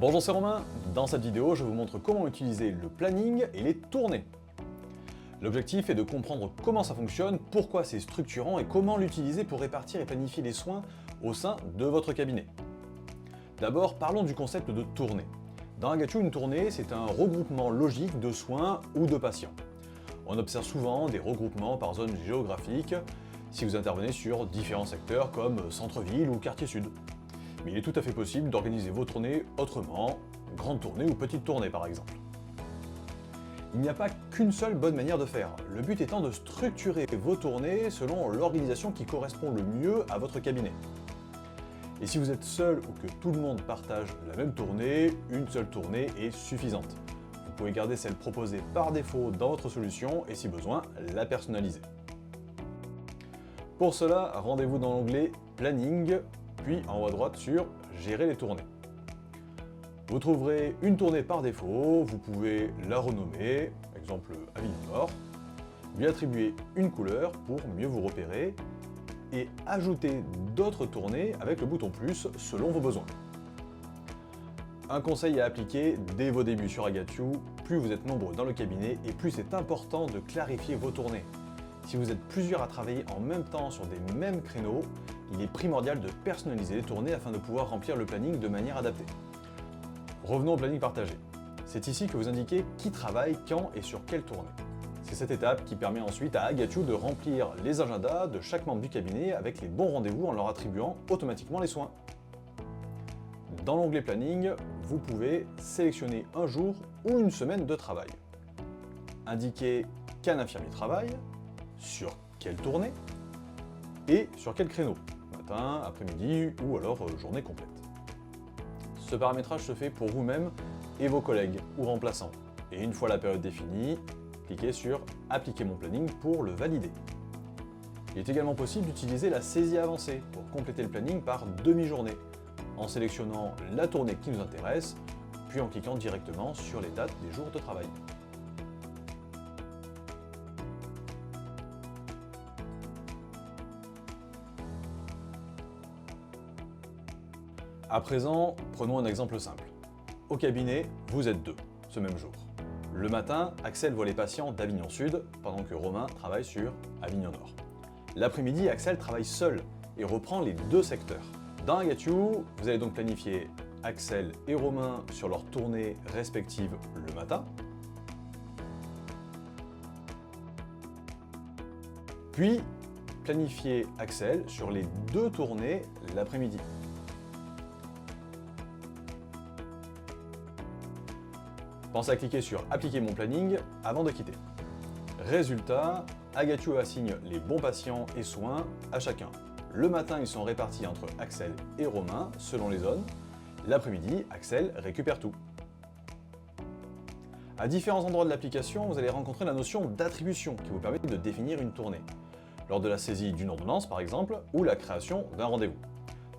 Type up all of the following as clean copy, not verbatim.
Bonjour, c'est Romain. Dans cette vidéo, je vous montre comment utiliser le planning et les tournées. L'objectif est de comprendre comment ça fonctionne, pourquoi c'est structurant et comment l'utiliser pour répartir et planifier les soins au sein de votre cabinet. D'abord, parlons du concept de tournée. Dans Agachu, une tournée, c'est un regroupement logique de soins ou de patients. On observe souvent des regroupements par zone géographique si vous intervenez sur différents secteurs comme centre-ville ou quartier sud. Mais il est tout à fait possible d'organiser vos tournées autrement, grande tournée ou petite tournée par exemple. Il n'y a pas qu'une seule bonne manière de faire, le but étant de structurer vos tournées selon l'organisation qui correspond le mieux à votre cabinet. Et si vous êtes seul ou que tout le monde partage la même tournée, une seule tournée est suffisante. Vous pouvez garder celle proposée par défaut dans votre solution et si besoin, la personnaliser. Pour cela, rendez-vous dans l'onglet Planning, puis en haut à droite sur Gérer les tournées. Vous trouverez une tournée par défaut, vous pouvez la renommer, exemple Avignon Nord, lui attribuer une couleur pour mieux vous repérer et ajouter d'autres tournées avec le bouton plus selon vos besoins. Un conseil à appliquer dès vos débuts sur Agachu, plus vous êtes nombreux dans le cabinet et plus c'est important de clarifier vos tournées. Si vous êtes plusieurs à travailler en même temps sur des mêmes créneaux, il est primordial de personnaliser les tournées afin de pouvoir remplir le planning de manière adaptée. Revenons au planning partagé. C'est ici que vous indiquez qui travaille, quand et sur quelle tournée. C'est cette étape qui permet ensuite à Agachu de remplir les agendas de chaque membre du cabinet avec les bons rendez-vous en leur attribuant automatiquement les soins. Dans l'onglet Planning, vous pouvez sélectionner un jour ou une semaine de travail. Indiquer qu'un infirmier travaille, sur quelle tournée et sur quel créneau, matin, après-midi ou alors journée complète. Ce paramétrage se fait pour vous-même et vos collègues ou remplaçants. Et une fois la période définie, cliquez sur « Appliquer mon planning » pour le valider. Il est également possible d'utiliser la saisie avancée pour compléter le planning par demi-journée, en sélectionnant la tournée qui nous intéresse, puis en cliquant directement sur les dates des jours de travail. À présent, prenons un exemple simple. Au cabinet, vous êtes deux, ce même jour. Le matin, Axel voit les patients d'Avignon Sud, pendant que Romain travaille sur Avignon Nord. L'après-midi, Axel travaille seul et reprend les deux secteurs. Dans Agachu, vous allez donc planifier Axel et Romain sur leurs tournées respectives le matin, puis planifier Axel sur les deux tournées l'après-midi. Pensez à cliquer sur « Appliquer mon planning » avant de quitter. Résultat, Agachu assigne les bons patients et soins à chacun. Le matin, ils sont répartis entre Axel et Romain selon les zones. L'après-midi, Axel récupère tout. À différents endroits de l'application, vous allez rencontrer la notion d'attribution qui vous permet de définir une tournée, lors de la saisie d'une ordonnance par exemple, ou la création d'un rendez-vous.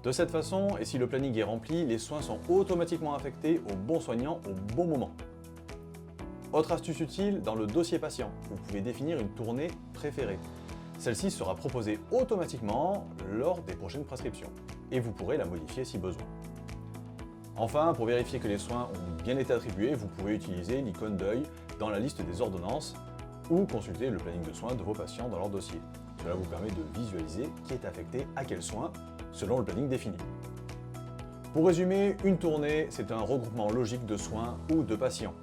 De cette façon, et si le planning est rempli, les soins sont automatiquement affectés au bon soignant au bon moment. Autre astuce utile, dans le dossier patient, vous pouvez définir une tournée préférée. Celle-ci sera proposée automatiquement lors des prochaines prescriptions, et vous pourrez la modifier si besoin. Enfin, pour vérifier que les soins ont bien été attribués, vous pouvez utiliser l'icône d'œil dans la liste des ordonnances ou consulter le planning de soins de vos patients dans leur dossier. Cela vous permet de visualiser qui est affecté à quel soin selon le planning défini. Pour résumer, une tournée, c'est un regroupement logique de soins ou de patients.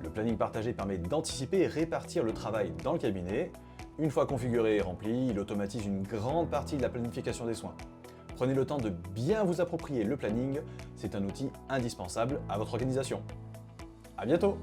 Le planning partagé permet d'anticiper et répartir le travail dans le cabinet. Une fois configuré et rempli, il automatise une grande partie de la planification des soins. Prenez le temps de bien vous approprier le planning, c'est un outil indispensable à votre organisation. À bientôt!